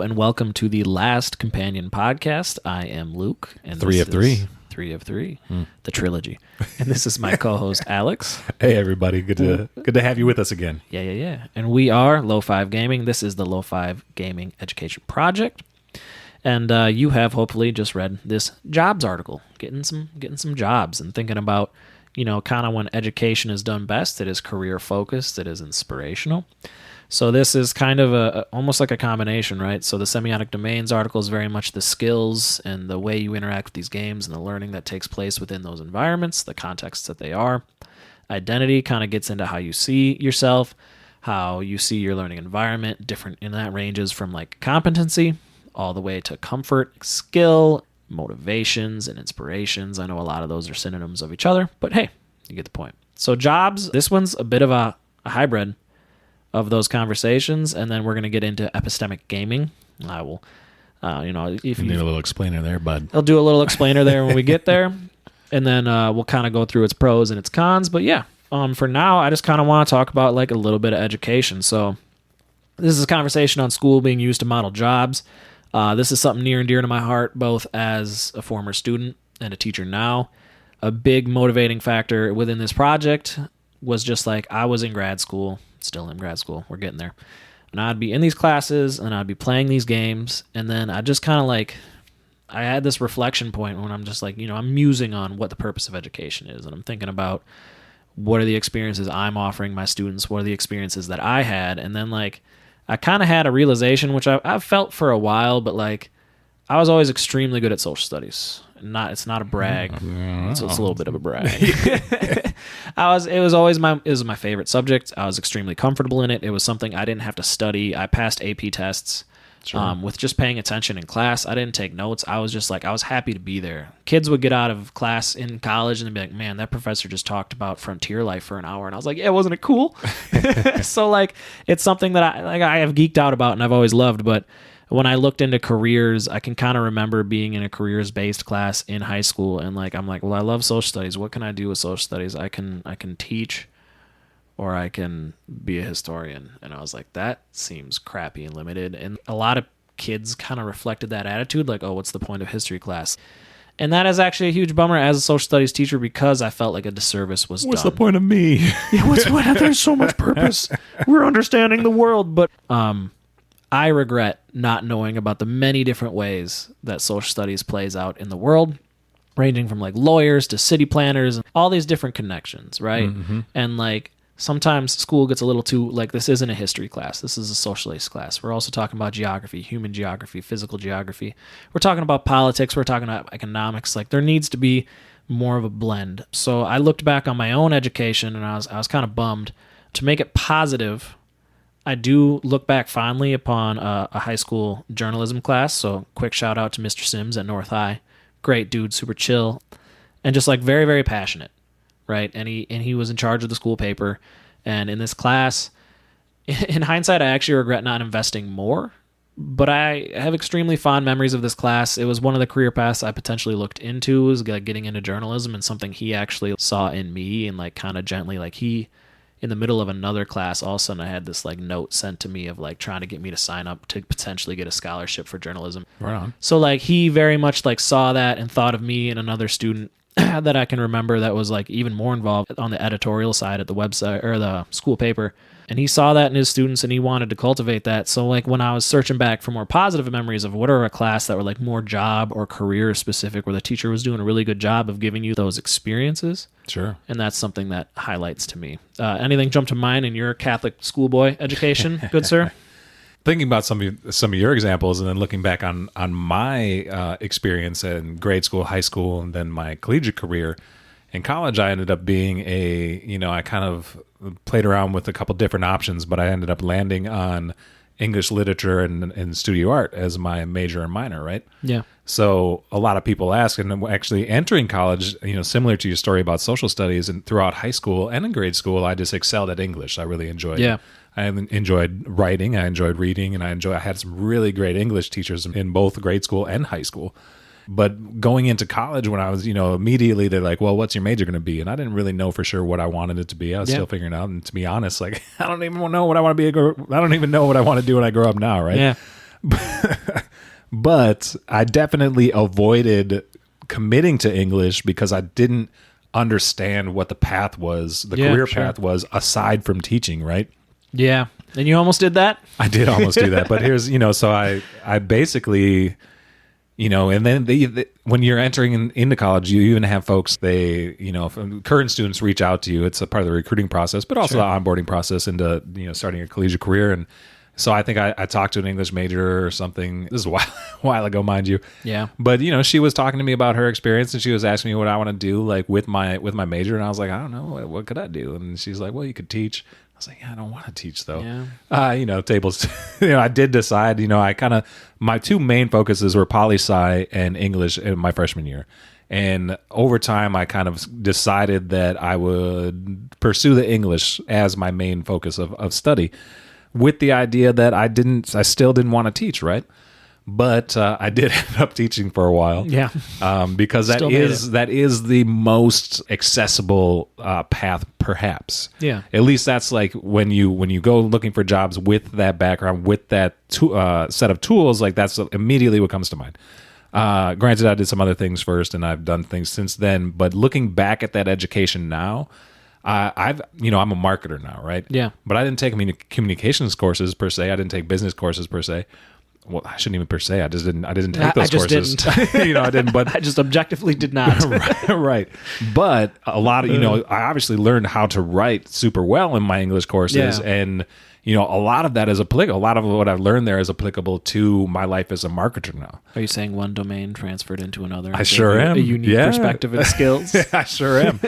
and welcome to the Last Companion podcast. I am Luke. And Three of three. Three of three. The trilogy. And this is my co-host, Alex. Hey, everybody. Good to have you with us again. Yeah. And we are Low 5 Gaming. This is the Low 5 Gaming Education Project. And you have hopefully just read this jobs article, getting some jobs and thinking about, kind of when education is done best, it is career focused, it is inspirational. So this is kind of almost like a combination, right? So the semiotic domains article is very much the skills and the way you interact with these games and the learning that takes place within those environments, the contexts that they are. Identity kind of gets into how you see yourself, how you see your learning environment, different, and that ranges from like competency all the way to comfort, skill, motivations, and inspirations. I know a lot of those are synonyms of each other, but hey, you get the point. So jobs, this one's a bit of a hybrid of those conversations, and then we're going to get into epistemic gaming. I will, if you need a little explainer there, bud. I'll do a little explainer there when we get there, and then we'll kind of go through its pros and its cons. But yeah, for now, I just kind of want to talk about like a little bit of education. So this is a conversation on school being used to model jobs. This is something near and dear to my heart, both as a former student and a teacher now. A big motivating factor within this project was just like I was in grad school. Still in grad school, we're getting there, and I'd be in these classes and I'd be playing these games, and then I just kind of like I had this reflection point when I'm just like, I'm musing on what the purpose of education is, and I'm thinking about what are the experiences I'm offering my students, what are the experiences that I had, and then like I kind of had a realization, which I've felt for a while, but like I was always extremely good at social studies. It's not a brag. It's a little bit of a brag. It was my favorite subject. I was extremely comfortable in it. It was something I didn't have to study. I passed AP tests with just paying attention in class. I didn't take notes. I was just like, I was happy to be there. Kids would get out of class in college and they'd be like, man, that professor just talked about frontier life for an hour. And I was like, yeah, wasn't it cool? So like, it's something that I have geeked out about and I've always loved, but when I looked into careers, I can kind of remember being in a careers-based class in high school, and like I'm like, well, I love social studies. What can I do with social studies? I can teach, or I can be a historian. And I was like, that seems crappy and limited. And a lot of kids kind of reflected that attitude, like, oh, what's the point of history class? And that is actually a huge bummer as a social studies teacher because I felt like a disservice was done. What's the point of me? There's so much purpose. We're understanding the world, but I regret not knowing about the many different ways that social studies plays out in the world, ranging from like lawyers to city planners, and all these different connections, right? Mm-hmm. And like sometimes school gets a little too, like this isn't a history class. This is a socialist class. We're also talking about geography, human geography, physical geography. We're talking about politics. We're talking about economics. Like there needs to be more of a blend. So I looked back on my own education and I was kind of bummed. To make it positive, I do look back fondly upon a high school journalism class, so quick shout out to Mr. Sims at North High. Great dude, super chill, and just like very, very passionate, right? And he was in charge of the school paper, and in this class, in hindsight, I actually regret not investing more, but I have extremely fond memories of this class. It was one of the career paths I potentially looked into, was like getting into journalism, and something he actually saw in me, and like kind of gently, like in the middle of another class, all of a sudden I had this like note sent to me of like trying to get me to sign up to potentially get a scholarship for journalism. Right on. So like he very much like saw that and thought of me and another student that I can remember that was like even more involved on the editorial side at the website or the school paper. And he saw that in his students and he wanted to cultivate that. So like when I was searching back for more positive memories of what are a class that were like more job or career specific, where the teacher was doing a really good job of giving you those experiences. Sure. And that's something that highlights to me. Anything jump to mind in your Catholic schoolboy education, good sir? Thinking about some of your examples and then looking back on my experience in grade school, high school, and then my collegiate career. In college, I ended up being I kind of played around with a couple different options, but I ended up landing on English literature and studio art as my major and minor, right? Yeah. So a lot of people ask, and actually entering college, similar to your story about social studies, and throughout high school and in grade school, I just excelled at English. I really enjoyed it. Yeah. I enjoyed writing, I enjoyed reading, and I had some really great English teachers in both grade school and high school. But going into college when I was, immediately they're like, well, what's your major going to be? And I didn't really know for sure what I wanted it to be. I was still figuring it out. And to be honest, like, I don't even know what I want to be. I don't even know what I want to do when I grow up now, right? Yeah. But I definitely avoided committing to English because I didn't understand what the path was, the career path was, aside from teaching, right? Yeah. And you almost did that? I did almost do that. But here's, so I basically, and then when you're entering into college, you even have folks, current students reach out to you. It's a part of the recruiting process, but also the onboarding process into, starting a collegiate career. And so I think I talked to an English major or something. This is a while ago, mind you. Yeah. But she was talking to me about her experience, and she was asking me what I want to do, like with my major. And I was like, I don't know, what could I do? And she's like, well, you could teach. I was like, yeah, I don't want to teach though. Yeah. Tables. I did decide. My two main focuses were poli-sci and English in my freshman year. And over time, I kind of decided that I would pursue the English as my main focus of study, with the idea that I still didn't want to teach, right? But I did end up teaching for a while. Yeah. Because that is the most accessible path, perhaps. Yeah. At least that's like when you go looking for jobs with that background, with that set of tools, like that's immediately what comes to mind. Granted, I did some other things first, and I've done things since then. But looking back at that education now, I'm a marketer now, right? Yeah. But I didn't take communications courses per se. I didn't take business courses per se. Well, I shouldn't even per se. I didn't take those courses. Didn't. I didn't. But I just objectively did not. right. But a lot of I obviously learned how to write super well in my English courses, and a lot of that is applicable. A lot of what I've learned there is applicable to my life as a marketer now. Are you saying one domain transferred into another? I sure am. A unique perspective and skills. I sure am.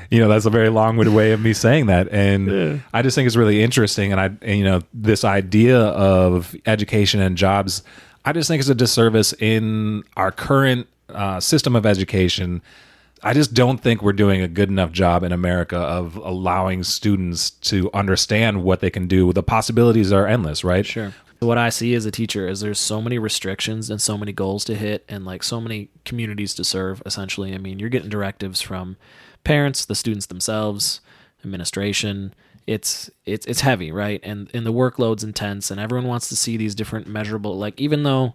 That's a very long-winded way of me saying that, and I just think it's really interesting. And this idea of education and jobs, I just think it's a disservice in our current system of education. I just don't think we're doing a good enough job in America of allowing students to understand what they can do. The possibilities are endless, right? Sure. What I see as a teacher is there's so many restrictions and so many goals to hit and like so many communities to serve, essentially. I mean, you're getting directives from parents, the students themselves, administration. It's heavy, right? And the workload's intense, and everyone wants to see these different measurable, like, even though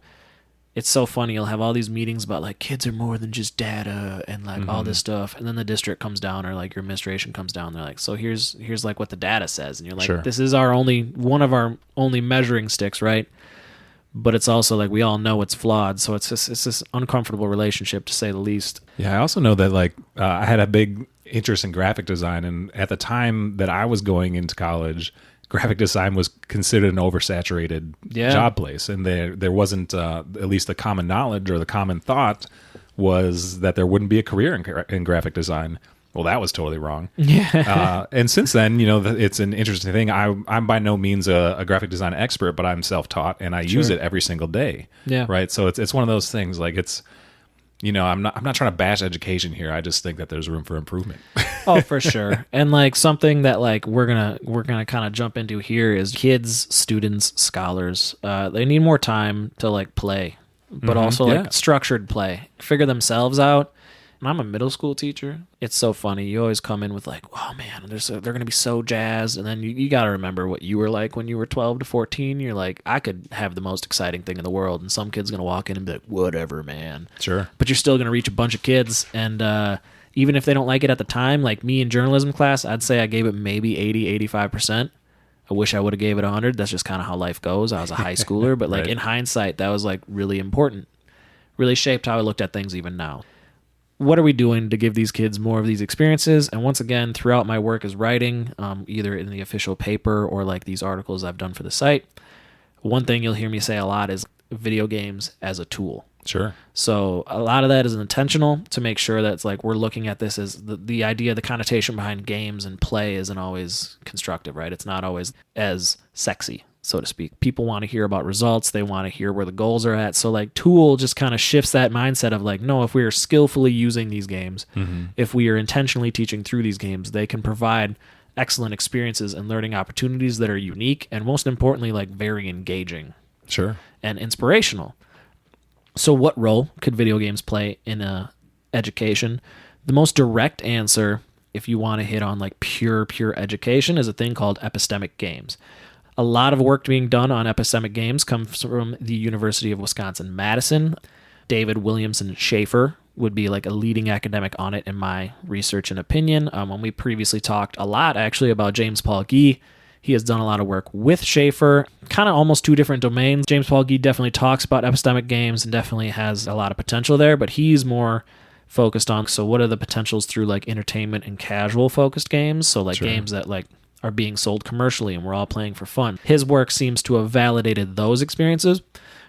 it's so funny, you'll have all these meetings about like kids are more than just data and like all this stuff, and then the district comes down or like your administration comes down. They're like, so here's like what the data says, and you're like, this is one of our only measuring sticks, right? But it's also like we all know it's flawed, so it's this uncomfortable relationship, to say the least. Yeah, I also know that like I had a big interest in graphic design, and at the time that I was going into college, graphic design was considered an oversaturated job place, and there wasn't at least the common knowledge or the common thought was that there wouldn't be a career in graphic design. Well, that was totally wrong. Yeah. And since then, it's an interesting thing. I'm by no means a graphic design expert, but I'm self-taught, and I use it every single day. Yeah. Right. So it's one of those things. Like it's, I'm not trying to bash education here. I just think that there's room for improvement. Oh, for sure. And like something that like we're gonna kind of jump into here is kids, students, scholars. They need more time to like play, but also like structured play, figure themselves out. And I'm a middle school teacher. It's so funny. You always come in with like, oh man, they're going to be so jazzed. And then you got to remember what you were like when you were 12 to 14. You're like, I could have the most exciting thing in the world. And some kid's going to walk in and be like, whatever, man. Sure. But you're still going to reach a bunch of kids. And even if they don't like it at the time, like me in journalism class, I'd say I gave it maybe 80, 85%. I wish I would have gave it 100. That's just kind of how life goes. I was a high schooler. But like in hindsight, that was like really important. Really shaped how I looked at things even now. What are we doing to give these kids more of these experiences? And once again, throughout my work as writing, either in the official paper or like these articles I've done for the site, one thing you'll hear me say a lot is video games as a tool. Sure. So a lot of that is intentional to make sure that it's like we're looking at this as the idea, the connotation behind games and play isn't always constructive, right? It's not always as sexy, so to speak. People want to hear about results. They want to hear where the goals are at. So like tool just kind of shifts that mindset of like, no, if we are skillfully using these games, if we are intentionally teaching through these games, they can provide excellent experiences and learning opportunities that are unique and most importantly, like very engaging. Sure. And inspirational. So what role could video games play in education? The most direct answer, if you want to hit on like pure education, is a thing called epistemic games. A lot of work being done on epistemic games comes from the University of Wisconsin-Madison. David Williamson Schaefer would be like a leading academic on it in my research and opinion. When we previously talked a lot actually about James Paul Gee, he has done a lot of work with Schaefer, kind of almost two different domains. James Paul Gee definitely talks about epistemic games and definitely has a lot of potential there, but he's more focused on, so what are the potentials through like entertainment and casual focused games? So like games that like are being sold commercially and we're all playing for fun. His work seems to have validated those experiences,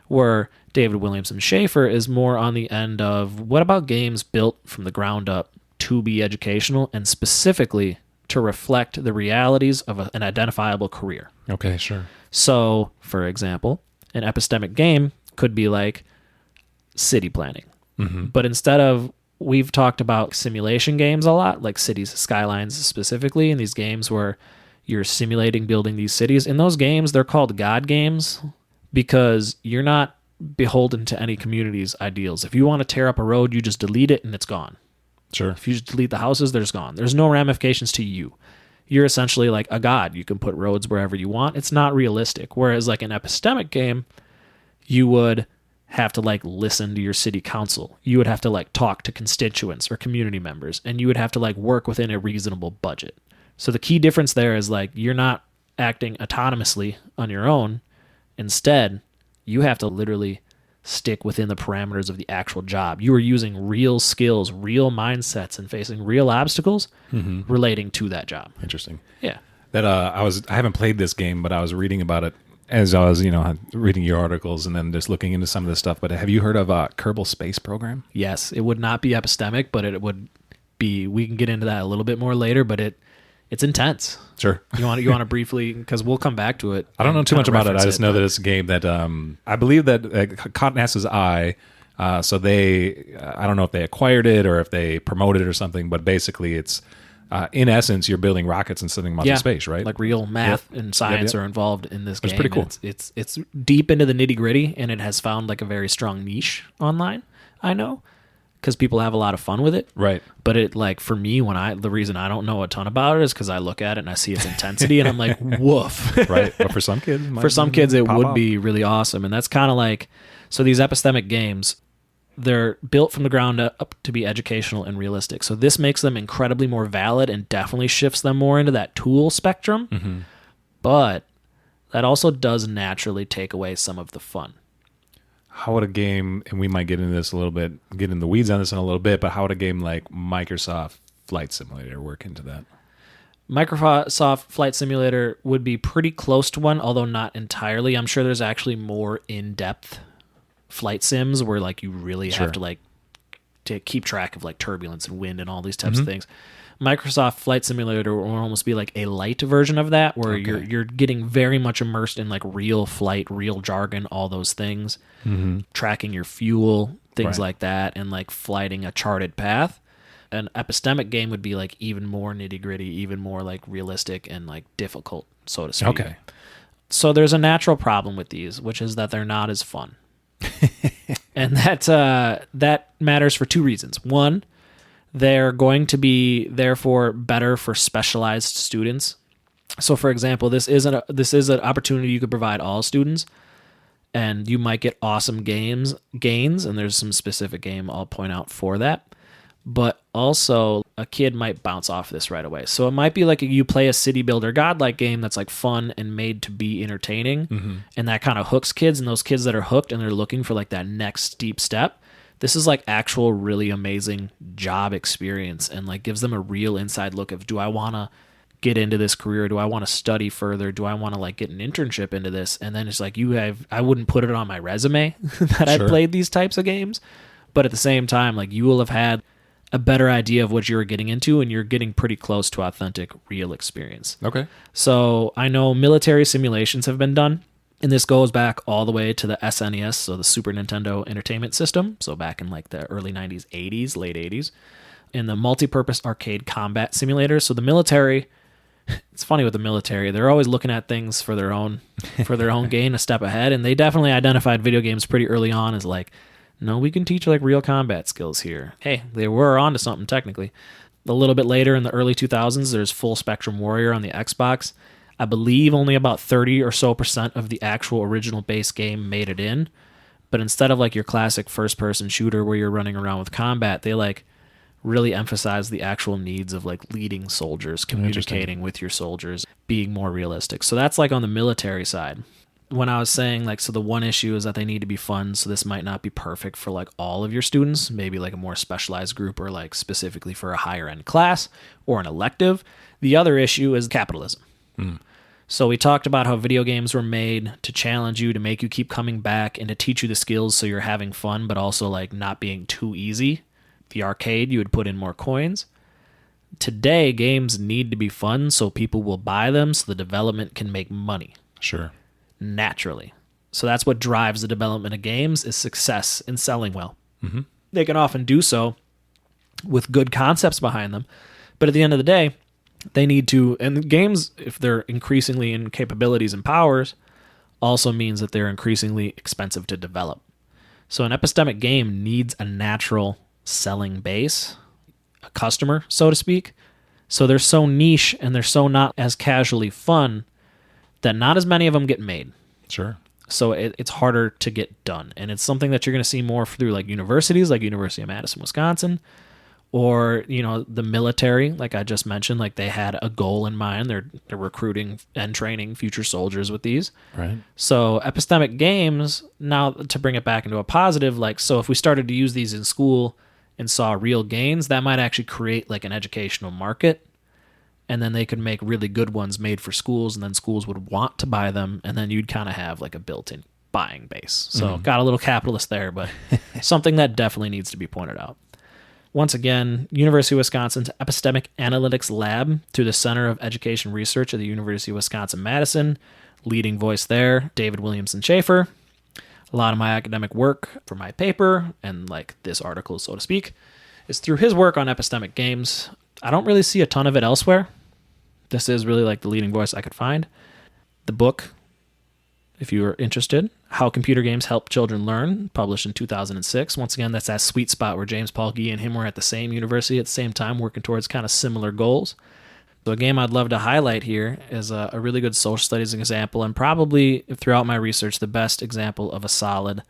where David Williamson Schaefer is more on the end of what about games built from the ground up to be educational and specifically to reflect the realities of an identifiable career. Okay, sure. So, for example, an epistemic game could be like city planning. But instead of, we've talked about simulation games a lot, like Cities Skylines specifically, in these games where you're simulating building these cities. In those games, they're called God games because you're not beholden to any community's ideals. If you want to tear up a road, you just delete it and it's gone. Sure. If you just delete the houses, they're just gone. There's no ramifications to you. You're essentially like a god. You can put roads wherever you want. It's not realistic. Whereas like an epistemic game, you would have to like listen to your city council. You would have to like talk to constituents or community members, and you would have to like work within a reasonable budget. So the key difference there is like you're not acting autonomously on your own. Instead, you have to literally stick within the parameters of the actual job. You are using real skills, real mindsets, and facing real obstacles relating to that job. Interesting. Yeah. That I haven't played this game, but I was reading about it as I was, reading your articles and then just looking into some of this stuff. But have you heard of Kerbal Space Program? Yes, it would not be epistemic, but it would be. We can get into that a little bit more later, but it's intense. Sure. You want to briefly, because we'll come back to it. I don't know too much about it. I just know that it's a game that I believe that caught NASA's eye. So I don't know if they acquired it or if they promoted it or something, but basically it's, in essence, you're building rockets and sending them out to space, right? Like real math and science are involved in this game. It's pretty cool. It's deep into the nitty gritty, and it has found like a very strong niche online, I know, because people have a lot of fun with it. Right. But it, like, for me, the reason I don't know a ton about it is because I look at it and I see its intensity and I'm like, woof. Right. But for some kids, it would be really awesome. And that's kind of like, so these epistemic games, they're built from the ground up to be educational and realistic. So this makes them incredibly more valid and definitely shifts them more into that tool spectrum. But that also does naturally take away some of the fun. How would a game, and we might get into this a little bit, get in the weeds on this in a little bit, but how would a game like Microsoft Flight Simulator work into that? Microsoft Flight Simulator would be pretty close to one, although not entirely. I'm sure there's actually more in-depth flight sims where like you really have to like to keep track of like turbulence and wind and all these types of things. Microsoft Flight Simulator will almost be like a light version of that, where you're getting very much immersed in like real flight, real jargon, all those things, tracking your fuel, things like that, and like flighting a charted path. An epistemic game would be like even more nitty gritty, even more like realistic and like difficult, so to speak. Okay. So there's a natural problem with these, which is that they're not as fun. And that matters for two reasons. One, they're going to be therefore better for specialized students. So, for example, this is an opportunity you could provide all students, and you might get awesome gains, and there's some specific game I'll point out for that. But also, a kid might bounce off this right away. So it might be like you play a city builder godlike game that's like fun and made to be entertaining, and that kind of hooks kids. And those kids that are hooked and they're looking for like that next steep step, this is like actual really amazing job experience and like gives them a real inside look of, do I want to get into this career? Do I want to study further? Do I want to like get an internship into this? And then it's like I wouldn't put it on my resume that I played these types of games, but at the same time, like you will have had a better idea of what you're getting into, and you're getting pretty close to authentic, real experience. Okay. So I know military simulations have been done, and this goes back all the way to the SNES, so the Super Nintendo Entertainment System, so back in like the early 90s, 80s, late 80s, in the multi-purpose arcade combat simulator. So the military, it's funny with the military, they're always looking at things for their own gain, a step ahead, and they definitely identified video games pretty early on as like, no, we can teach like real combat skills here. Hey, they were onto something technically. A little bit later in the early 2000s, there's Full Spectrum Warrior on the Xbox. I believe only about 30 or so % of the actual original base game made it in. But instead of like your classic first-person shooter where you're running around with combat, they like really emphasize the actual needs of like leading soldiers, communicating with your soldiers, being more realistic. So that's like on the military side. When I was saying like, so the one issue is that they need to be fun, so this might not be perfect for like all of your students, maybe like a more specialized group or like specifically for a higher end class or an elective. The other issue is capitalism. So we talked about how video games were made to challenge you, to make you keep coming back, and to teach you the skills so you're having fun, but also like not being too easy. The arcade, you would put in more coins. Today, games need to be fun so people will buy them so the development can make money. Sure. Naturally. So that's what drives the development of games, is success in selling well. They can often do so with good concepts behind them, but at the end of the day, they need to, and the games, if they're increasingly in capabilities and powers, also means that they're increasingly expensive to develop. So an epistemic game needs a natural selling base, a customer, so to speak. So they're so niche and they're so not as casually fun that not as many of them get made. Sure. So it's harder to get done. And it's something that you're going to see more through like universities, like University of Madison, Wisconsin, or, you know, the military, like I just mentioned, like they had a goal in mind. They're recruiting and training future soldiers with these. Right. So epistemic games, now to bring it back into a positive, like, so if we started to use these in school and saw real gains, that might actually create like an educational market. And then they could make really good ones made for schools, and then schools would want to buy them, and then you'd kind of have like a built-in buying base. So got a little capitalist there, but something that definitely needs to be pointed out. Once again, University of Wisconsin's Epistemic Analytics Lab through the Center of Education Research at the University of Wisconsin-Madison. Leading voice there, David Williamson Schaefer. A lot of my academic work for my paper, and like this article, so to speak, is through his work on epistemic games. I don't really see a ton of it elsewhere. This is really like the leading voice I could find. The book, if you are interested, How Computer Games Help Children Learn, published in 2006. Once again, that's that sweet spot where James Paul Gee and him were at the same university at the same time, working towards kind of similar goals. So a game I'd love to highlight here is a really good social studies example, and probably throughout my research, the best example of a solid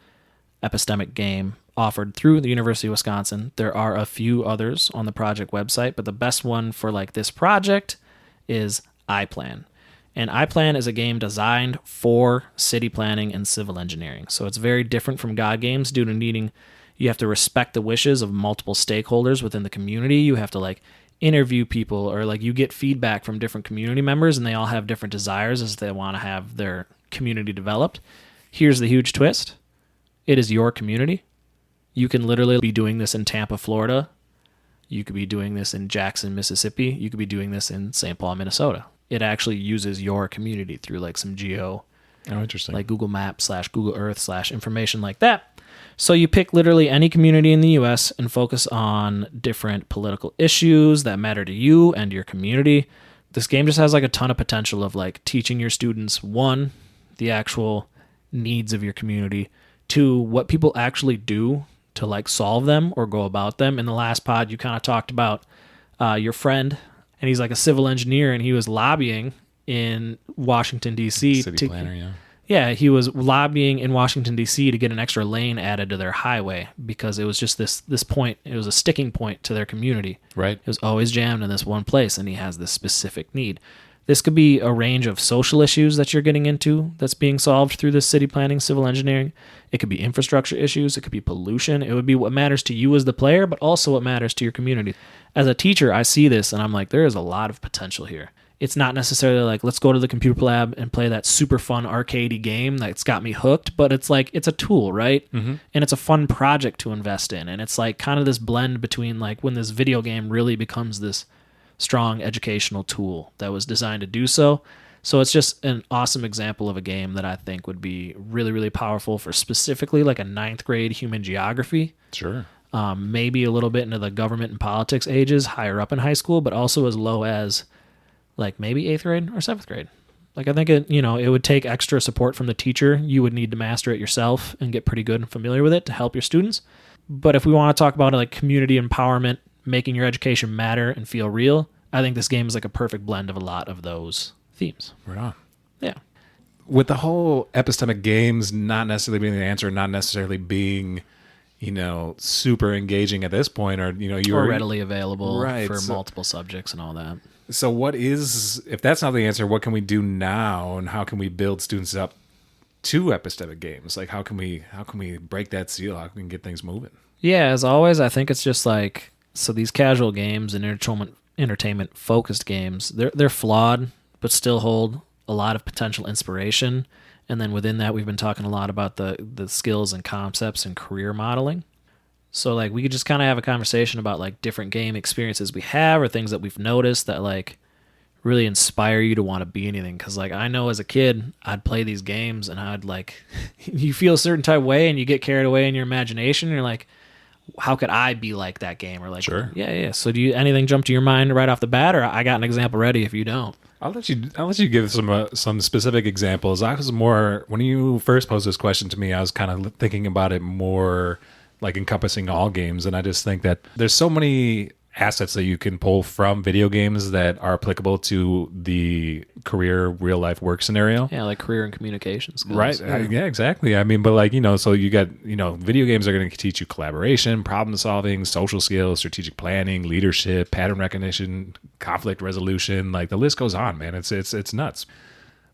epistemic game offered through the University of Wisconsin. There are a few others on the project website, but the best one for like this project is iPlan. And iPlan is a game designed for city planning and civil engineering. So it's very different from God games due to needing, you have to respect the wishes of multiple stakeholders within the community. You have to like interview people, or like you get feedback from different community members, and they all have different desires as they want to have their community developed. Here's the huge twist. It is your community. You can literally be doing this in Tampa, Florida. You could be doing this in Jackson, Mississippi. You could be doing this in St. Paul, Minnesota. It actually uses your community through like some geo, interesting, like Google Maps / Google Earth / information like that. So you pick literally any community in the U.S. and focus on different political issues that matter to you and your community. This game just has like a ton of potential of like teaching your students, one, the actual needs of your community, two, what people actually do to like solve them or go about them. In the last pod, you kind of talked about your friend, and he's like a civil engineer, and he was lobbying in Washington, D.C. City planner, yeah. Yeah, he was lobbying in Washington, D.C. to get an extra lane added to their highway because it was just this point. It was a sticking point to their community. Right. It was always jammed in this one place, and he has this specific need. This could be a range of social issues that you're getting into that's being solved through this city planning, civil engineering. It could be infrastructure issues. It could be pollution. It would be what matters to you as the player, but also what matters to your community. As a teacher, I see this, and I'm like, there is a lot of potential here. It's not necessarily like, let's go to the computer lab and play that super fun arcadey game that's got me hooked, but it's like, it's a tool, right? Mm-hmm. And it's a fun project to invest in. And it's like kind of this blend between like when this video game really becomes this strong educational tool that was designed to do so. So it's just an awesome example of a game that I think would be really, really powerful for specifically like a 9th grade human geography. Sure. Maybe a little bit into the government and politics ages higher up in high school, but also as low as like maybe 8th grade or 7th grade. Like I think it would take extra support from the teacher. You would need to master it yourself and get pretty good and familiar with it to help your students. But if we want to talk about like community empowerment, making your education matter and feel real, I think this game is like a perfect blend of a lot of those themes. Right on. Yeah. With the whole epistemic games not necessarily being the answer, not necessarily being, super engaging at this point, or you're readily available right, for multiple subjects and all that. So if that's not the answer, what can we do now, and how can we build students up to epistemic games? Like, how can we break that seal? How can we get things moving? Yeah, as always, I think it's just like, so these casual games and entertainment focused games, they're flawed, but still hold a lot of potential inspiration. And then within that, we've been talking a lot about the skills and concepts and career modeling. So like we could just kind of have a conversation about like different game experiences we have, or things that we've noticed that like really inspire you to want to be anything. Because like I know as a kid, I'd play these games and I'd like, you feel a certain type of way and you get carried away in your imagination. And you're like, how could I be like that game? Or like, sure. Yeah. So do you anything jump to your mind right off the bat, or I got an example ready if you don't? I'll let you give some specific examples. I was more, when you first posed this question to me, I was kind of thinking about it more like encompassing all games, and I just think that there's so many assets that you can pull from video games that are applicable to the career real life work scenario. Yeah, like career and communication skills. Right. Yeah, exactly. I mean, but like, so you got, video games are going to teach you collaboration, problem solving, social skills, strategic planning, leadership, pattern recognition, conflict resolution. Like the list goes on, man. It's nuts.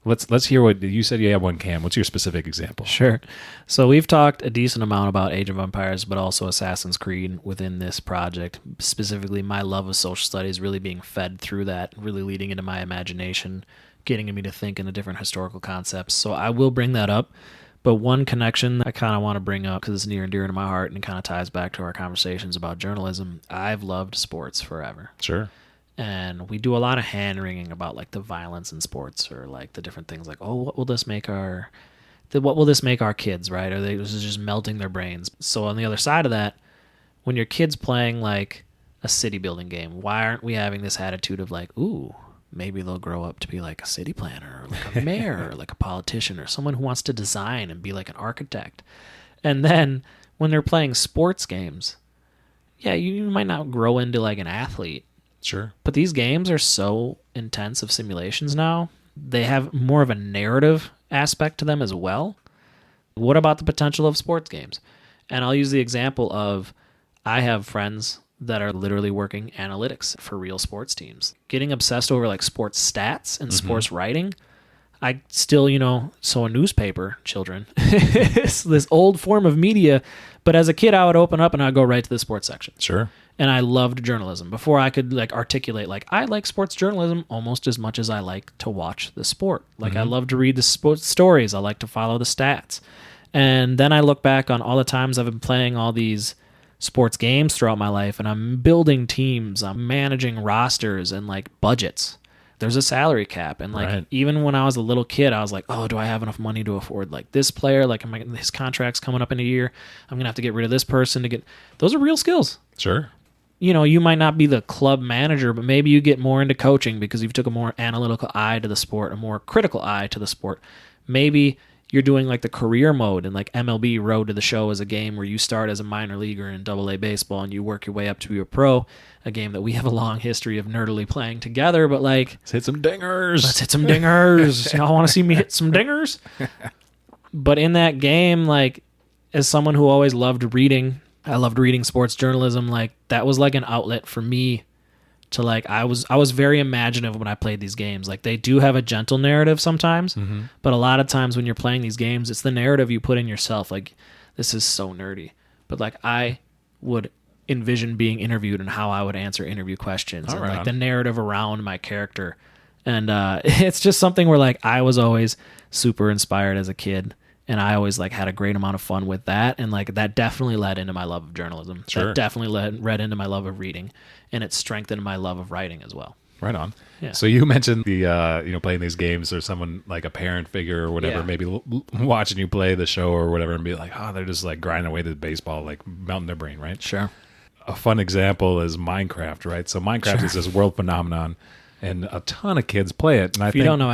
Let's hear what you said. You have one, Cam. What's your specific example? Sure. So we've talked a decent amount about Age of Empires, but also Assassin's Creed within this project. Specifically, my love of social studies really being fed through that, really leading into my imagination, getting me to think into different historical concepts. So I will bring that up. But one connection I kind of want to bring up, because it's near and dear to my heart and it kind of ties back to our conversations about journalism. I've loved sports forever. Sure. And we do a lot of hand-wringing about like the violence in sports, or like the different things like, oh, what will this make our kids, right? Or this is just melting their brains. So on the other side of that, when your kid's playing like a city building game, why aren't we having this attitude of like, ooh, maybe they'll grow up to be like a city planner, or like a mayor, or like a politician, or someone who wants to design and be like an architect. And then when they're playing sports games, yeah, you might not grow into like an athlete. Sure. But these games are so intense of simulations now. They have more of a narrative aspect to them as well. What about the potential of sports games? And I'll use the example of, I have friends that are literally working analytics for real sports teams, getting obsessed over like sports stats and sports writing. I still, so a newspaper, children, is this old form of media. But as a kid, I would open up and I'd go right to the sports section. Sure. And I loved journalism before I could like articulate, like I like sports journalism almost as much as I like to watch the sport. Like I love to read the sports stories. I like to follow the stats. And then I look back on all the times I've been playing all these sports games throughout my life, and I'm building teams, I'm managing rosters and like budgets. There's a salary cap. And like, even when I was a little kid, I was like, oh, do I have enough money to afford like this player? Like, his contract's coming up in a year. I'm going to have to get rid of this person to get, those are real skills. Sure. You might not be the club manager, but maybe you get more into coaching because you've took a more analytical eye to the sport, a more critical eye to the sport. Maybe you're doing like the career mode, and like MLB Road to the Show is a game where you start as a minor leaguer in AA baseball and you work your way up to be a pro, a game that we have a long history of nerdily playing together, but like... Let's hit some dingers. Y'all want to see me hit some dingers? But in that game, like, as someone who always loved reading... I loved reading sports journalism. Like that was like an outlet for me to like, I was very imaginative when I played these games. Like they do have a gentle narrative sometimes, but a lot of times when you're playing these games, it's the narrative you put in yourself. Like this is so nerdy, but like I would envision being interviewed and how I would answer interview questions, and like the narrative around my character. And it's just something where like I was always super inspired as a kid. And I always like had a great amount of fun with that, and like that definitely led into my love of journalism. Sure. That definitely led into my love of reading, and it strengthened my love of writing as well. Right on. Yeah. So you mentioned the playing these games, or someone like a parent figure or whatever, maybe watching you play the show or whatever, and be like, oh, they're just like grinding away the baseball, like melting their brain, right? Sure. A fun example is Minecraft, right? So Minecraft is this world phenomenon. and a ton of kids play it. And If you don't know,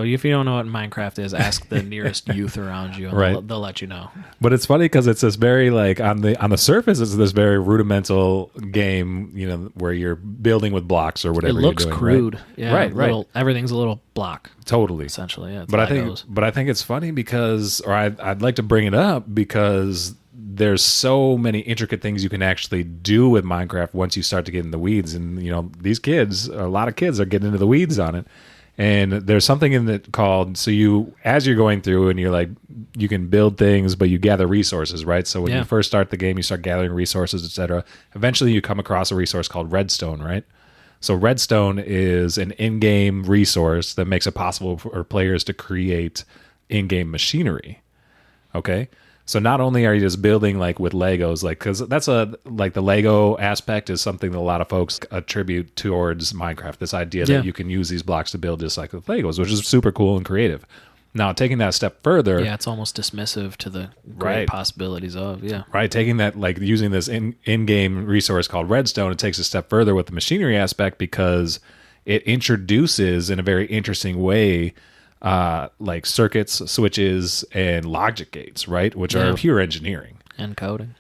if you don't know what Minecraft is, ask the nearest youth around you, and Right. they'll let you know. But it's funny because it's this very like on the surface, it's this very rudimental game, where you're building with blocks or It whatever. looks you're doing, crude, right? yeah. Right. Everything's a little block, Totally. essentially. Yeah, it's But Legos. I think it's funny because, or I'd like to bring it up because there's so many intricate things you can actually do with Minecraft once you start to get in the weeds. And, these kids, a lot of kids are getting into the weeds on it. And there's something in it called, as you're going through and you're like, you can build things, but you gather resources, right? So when you first start the game, you start gathering resources, etc. Eventually you come across a resource called redstone, right? So redstone is an in-game resource that makes it possible for players to create in-game machinery. Okay? So not only are you just building like with Legos, like because that's the Lego aspect is something that a lot of folks attribute towards Minecraft. This idea that you can use these blocks to build just like with Legos, which is super cool and creative. Now taking that a step further, it's almost dismissive to the great possibilities of right. Taking that like using this in-game resource called redstone, it takes a step further with the machinery aspect because it introduces in a very interesting way. Like circuits, switches, and logic gates, right? Which are pure engineering and coding.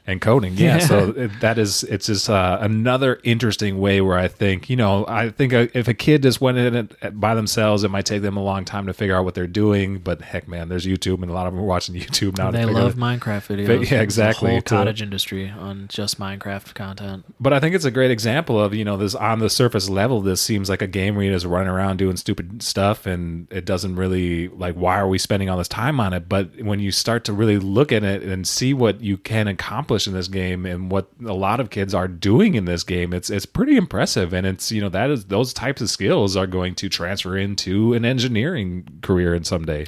Yeah. So it's just another interesting way where I think, if a kid just went in it by themselves, it might take them a long time to figure out what they're doing. But heck, man, there's YouTube, and a lot of them are watching YouTube now. They love Minecraft videos. Yeah, exactly. There's a whole cottage industry on just Minecraft content. But I think it's a great example of, this on the surface level, this seems like a game where you're just running around doing stupid stuff, and it doesn't really, like, why are we spending all this time on it? But when you start to really look at it and see what you can accomplish in this game and what a lot of kids are doing in this game, it's pretty impressive. And it's, those types of skills are going to transfer into an engineering career in someday.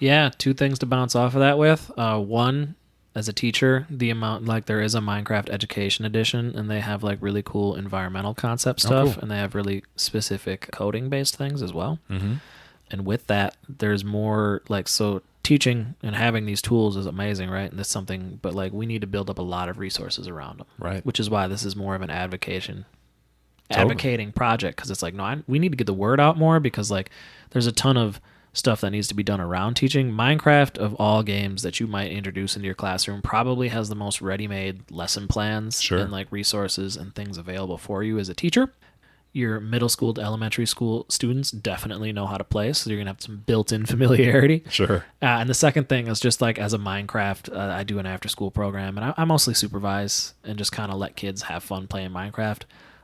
Yeah, two things to bounce off of that with. One, as a teacher, the amount, like, there is a Minecraft Education Edition, and they have like really cool environmental concept stuff, and they have really specific coding based things as well. Mm-hmm. And with that, there's more like, so teaching and having these tools is amazing, right? And that's something, but like we need to build up a lot of resources around them, right? Which is why this is more of an advocating project, because it's like, no, we need to get the word out more, because like there's a ton of stuff that needs to be done around teaching. Minecraft, of all games that you might introduce into your classroom, probably has the most ready-made lesson plans and like resources and things available for you as a teacher. Your middle school to elementary school students definitely know how to play, so you're going to have some built-in familiarity. Sure. And the second thing is just like, as a Minecraft, I do an after-school program, and I mostly supervise and just kind of let kids have fun playing Minecraft.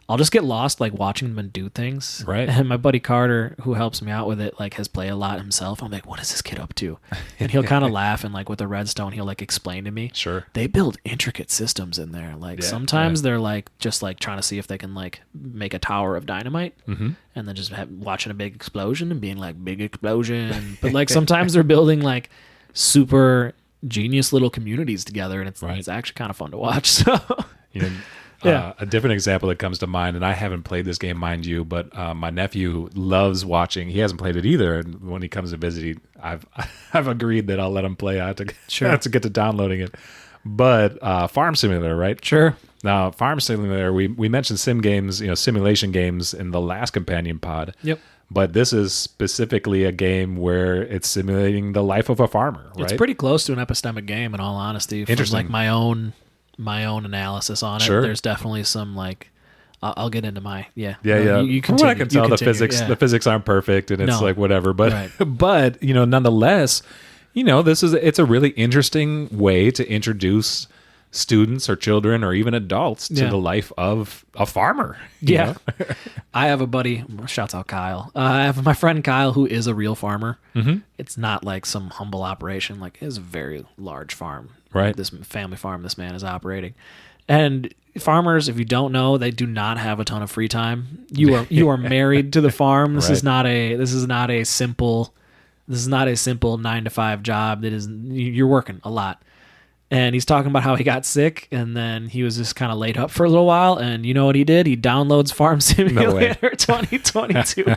I'll just get lost like watching them do things. Right. And my buddy Carter, who helps me out with it, like has played a lot himself. I'm like, what is this kid up to? And he'll kind of laugh, and like with the redstone, he'll like explain to me. Sure. They build intricate systems in there. Like sometimes they're like just like trying to see if they can like make a tower of dynamite, and then just watching a big explosion and being like, big explosion. But like sometimes they're building like super genius little communities together, and it's actually kind of fun to watch. So a different example that comes to mind, and I haven't played this game, mind you, but my nephew loves watching. He hasn't played it either, and when he comes to visit, I've agreed that I'll let him play. I have to get to downloading it. But Farm Simulator, right? Sure. Now, Farm Simulator, we mentioned sim games, simulation games in the last companion pod. Yep. But this is specifically a game where it's simulating the life of a farmer, right? It's pretty close to an epistemic game, in all honesty. From Interesting. like my own analysis on it. Sure. There's definitely some like, I'll get into my You continue. From what I can tell, the physics aren't perfect, and it's like whatever. But but nonetheless, it's a really interesting way to introduce students or children or even adults to the life of a farmer. You know? I have a buddy, shouts out Kyle. I have my friend Kyle, who is a real farmer. Mm-hmm. It's not like some humble operation. Like, it's a very large farm. Right. This family farm this man is operating. And farmers, if you don't know, they do not have a ton of free time. You are married to the farm. This is not a simple 9-to-5 job. You're working a lot. And he's talking about how he got sick, and then he was just kind of laid up for a little while. And you know what he did? He downloads Farm Simulator 2022.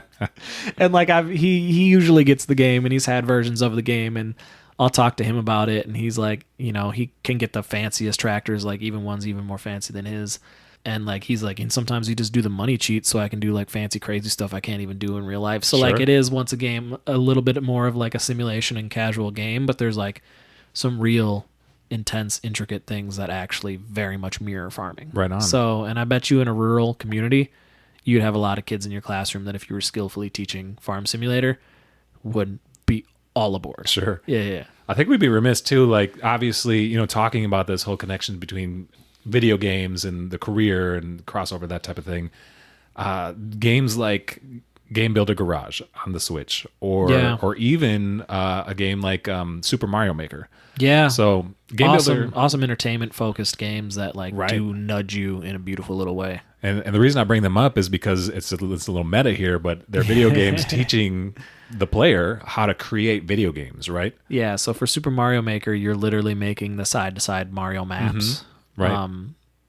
And like he usually gets the game, and he's had versions of the game, and I'll talk to him about it. And he's like, he can get the fanciest tractors, like even ones even more fancy than his. And like he's like, and sometimes you just do the money cheat so I can do like fancy crazy stuff I can't even do in real life. So Sure. like it is once a game a little bit more of like a simulation and casual game, but there's like some real intense, intricate things that actually very much mirror farming. Right on. So, and I bet you in a rural community, you'd have a lot of kids in your classroom that if you were skillfully teaching Farm Simulator would be all aboard. Sure. Yeah. I think we'd be remiss too, like obviously, you know, talking about this whole connection between video games and the career and crossover, that type of thing. Games like Game Builder Garage on the Switch, or even a game like Super Mario Maker. Yeah. So Game Builder, awesome entertainment focused games that like Right. do nudge you in a beautiful little way. and the reason I bring them up is because it's a little meta here, but they're video games teaching the player how to create video games, right? Yeah. So for Super Mario Maker, you're literally making the side to side Mario maps. Right.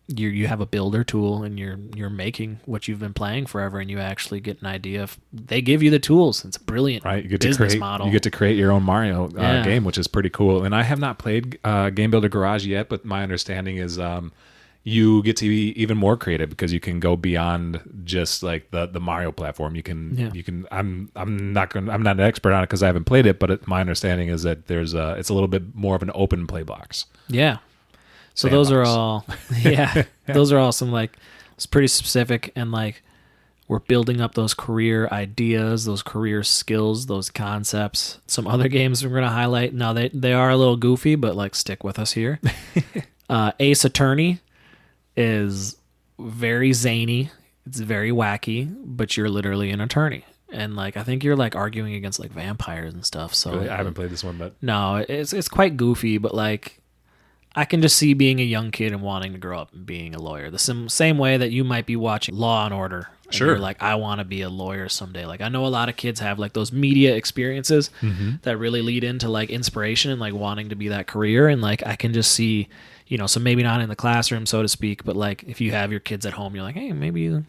You have a builder tool and you're making what you've been playing forever, and you actually get an idea of. They give you the tools. It's a brilliant Right, you get business to create, model. You get to create your own Mario Yeah. game, which is pretty cool. And I have not played Game Builder Garage yet, but my understanding is you get to be even more creative because you can go beyond just like the Mario platform. You can. I'm not an expert on it because I haven't played it, but my understanding is that it's a little bit more of an open play box. Yeah. So Sandbox. those are all, those are all some like, it's pretty specific, and like we're building up those career ideas, those career skills, those concepts. Some other games we're going to highlight. Now they are a little goofy, but like stick with us here. Ace Attorney is very zany. It's very wacky, but you're literally an attorney. And like, I think you're like arguing against like vampires and stuff. So Really? I haven't played this one, but no, it's quite goofy, but like I can just see being a young kid and wanting to grow up and being a lawyer. The same way that you might be watching Law and Order. And Sure. You're like, I want to be a lawyer someday. Like I know a lot of kids have like those media experiences that really lead into like inspiration and like wanting to be that career. And like I can just see, you know, so maybe not in the classroom, so to speak, but like if you have your kids at home, you're like, hey, maybe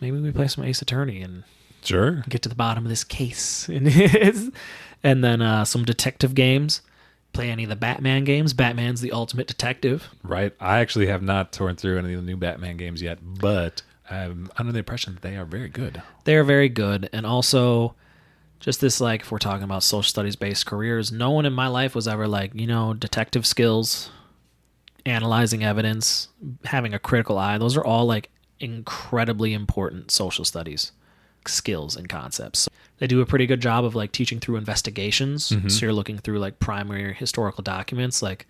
we play some Ace Attorney and sure. get to the bottom of this case. And then some detective games. Play any of the Batman games. Batman's the ultimate detective. Right. I actually have not torn through any of the new Batman games yet, but I'm under the impression that they are very good. They're very good. And also, just this, like, if we're talking about social studies based careers, no one in my life was ever like, you know, detective skills, analyzing evidence, having a critical eye. Those are all like incredibly important social studies skills and concepts. They do a pretty good job of like teaching through investigations. So you're looking through like primary historical documents. Like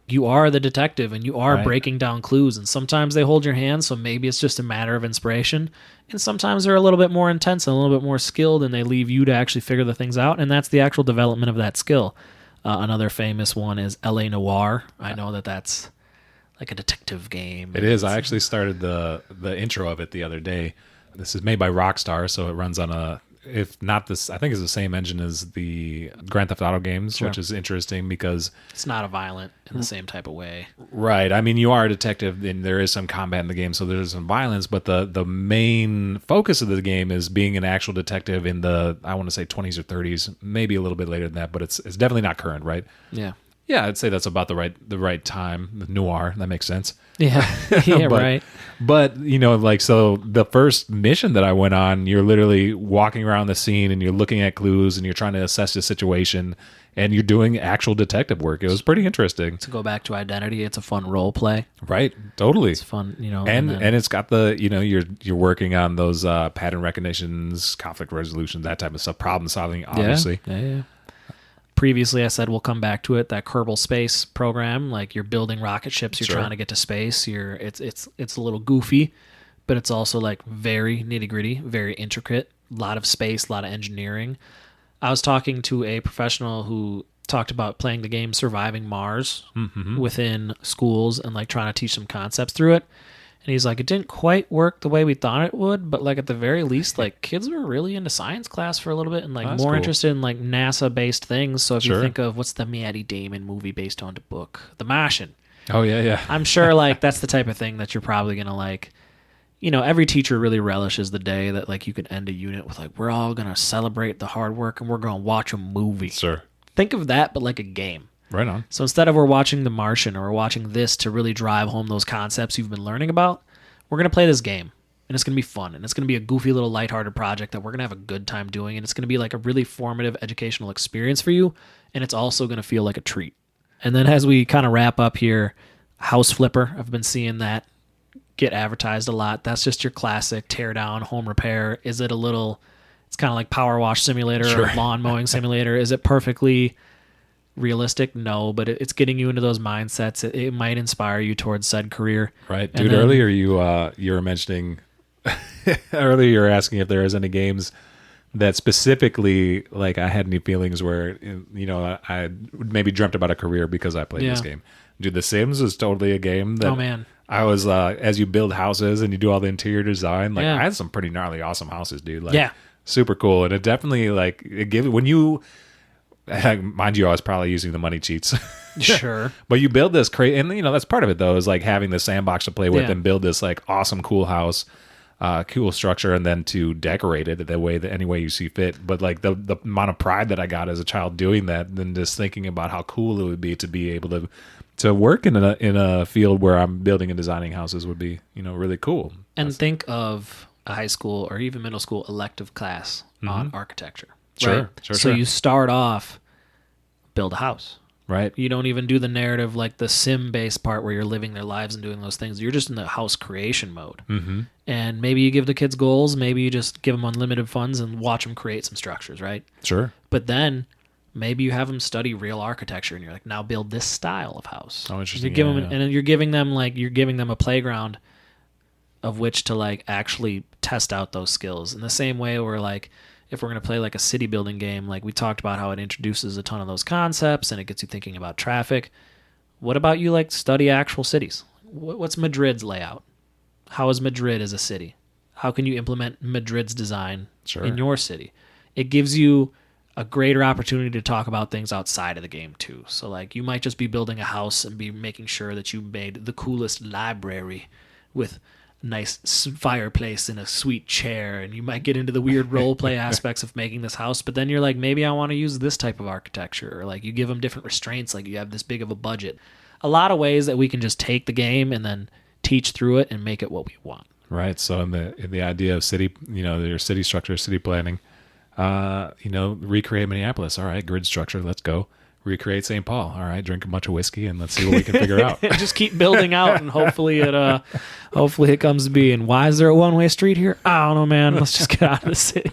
you are the detective and you are Right. breaking down clues, and sometimes they hold your hand. So maybe it's just a matter of inspiration, and sometimes they're a little bit more intense and a little bit more skilled, and they leave you to actually figure the things out. And that's the actual development of that skill. Another famous one is LA Noire. I know that's like a detective game. It is. I actually started the intro of it the other day. This is made by Rockstar, so it runs on if not this, I think it's the same engine as the Grand Theft Auto games, Sure. which is interesting because It's not a violent in the same type of way. right. I mean, you are a detective, and there is some combat in the game, so there's some violence. But the main focus of the game is being an actual detective in the, I want to say 20s or 30s, maybe a little bit later than that, but it's definitely not current, right? Yeah. Yeah, I'd say that's about the right time. The noir, that makes sense. Yeah. Yeah, right. But, you know, like, so the first mission that I went on, you're literally walking around the scene and you're looking at clues and you're trying to assess the situation and you're doing actual detective work. It was pretty interesting. To go back to Identity, it's a fun role play. Right. Totally. It's fun, you know. And then- it's got the, you know, you're working on those pattern recognitions, conflict resolution, that type of stuff, problem solving, obviously. Yeah. Previously, I said we'll come back to it. That Kerbal Space program, like you're building rocket ships, you're Sure. trying to get to space. It's a little goofy, but it's also like very nitty gritty, very intricate. A lot of space, a lot of engineering. I was talking to a professional who talked about playing the game Surviving Mars within schools and like trying to teach some concepts through it. And he's like, it didn't quite work the way we thought it would, but like at the very least, like kids were really into science class for a little bit and like That's more cool. interested in like NASA based things. So if you Sure. think of what's the Matty Damon movie based on the book, The Martian, Oh, yeah. I'm sure like that's the type of thing that you're probably going to like, you know, every teacher really relishes the day that like you can end a unit with like, we're all going to celebrate the hard work and we're going to watch a movie. Sure. Think of that, but like a game. Right on. So instead of we're watching The Martian or we're watching this to really drive home those concepts you've been learning about, we're going to play this game, and it's going to be fun, and it's going to be a goofy little lighthearted project that we're going to have a good time doing, and it's going to be like a really formative educational experience for you, and it's also going to feel like a treat. And then as we kind of wrap up here, House Flipper, I've been seeing that get advertised a lot. That's just your classic tear down home repair. Is it a little, it's kind of like power wash simulator or lawn mowing simulator. Is it perfectly realistic? No, but it's getting you into those mindsets. It might inspire you towards said career. Right. Dude, earlier you were mentioning, earlier you were asking if there is any games that specifically, like, I had any feelings where, you know, I maybe dreamt about a career because I played this game. Dude, The Sims is totally a game that, oh man, I was, as you build houses and you do all the interior design, like, I had some pretty gnarly, awesome houses, dude. Like, super cool. And it definitely, like, when you, mind you, I was probably using the money cheats. Sure. But you build this and, you know, that's part of it, though, is like having the sandbox to play with and build this, like, awesome, cool house, cool structure, and then to decorate it the way that any way you see fit. But, like, the amount of pride that I got as a child doing that, and just thinking about how cool it would be to be able to work in a field where I'm building and designing houses would be, you know, really cool. And think of a high school or even middle school elective class on architecture. Sure, right? sure. So you start off, build a house. Right. You don't even do the narrative, like the sim-based part where you're living their lives and doing those things. You're just in the house creation mode. Mm-hmm. And maybe you give the kids goals. Maybe you just give them unlimited funds and watch them create some structures, right? Sure. But then maybe you have them study real architecture, and you're like, now build this style of house. Oh, interesting. And then you're giving them a playground of which to, like, actually test out those skills. In the same way where, like, if we're going to play like a city building game, like we talked about how it introduces a ton of those concepts and it gets you thinking about traffic. What about you, like, study actual cities? What's Madrid's layout? How is Madrid as a city? How can you implement Madrid's design in your city? It gives you a greater opportunity to talk about things outside of the game too. So, like, you might just be building a house and be making sure that you made the coolest library with nice fireplace and a sweet chair, and you might get into the weird role play aspects of making this house, but then you're like, maybe I want to use this type of architecture, or like you give them different restraints, like you have this big of a budget. A lot of ways that we can just take the game and then teach through it and make it what we want. Right. So in the idea of city, you know, your city structure, city planning, you know, recreate Minneapolis. All right, grid structure, let's go. Recreate St. Paul. All right, drink a bunch of whiskey and let's see what we can figure out. Just keep building out, and hopefully it comes to be. And why is there a one-way street here? I don't know, man. Let's just get out of the city.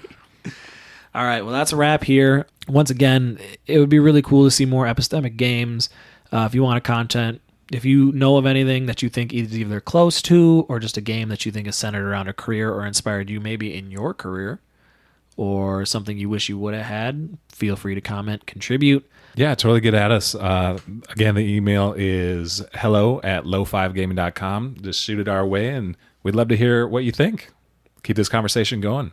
All right, well, that's a wrap here. Once again, it would be really cool to see more Epistemic games. If you want content, if you know of anything that you think is either close to or just a game that you think is centered around a career or inspired you maybe in your career, or something you wish you would have had, feel free to comment, contribute. Yeah, totally get at us. Again, the email is hello@low5gaming.com. Just shoot it our way, and we'd love to hear what you think. Keep this conversation going.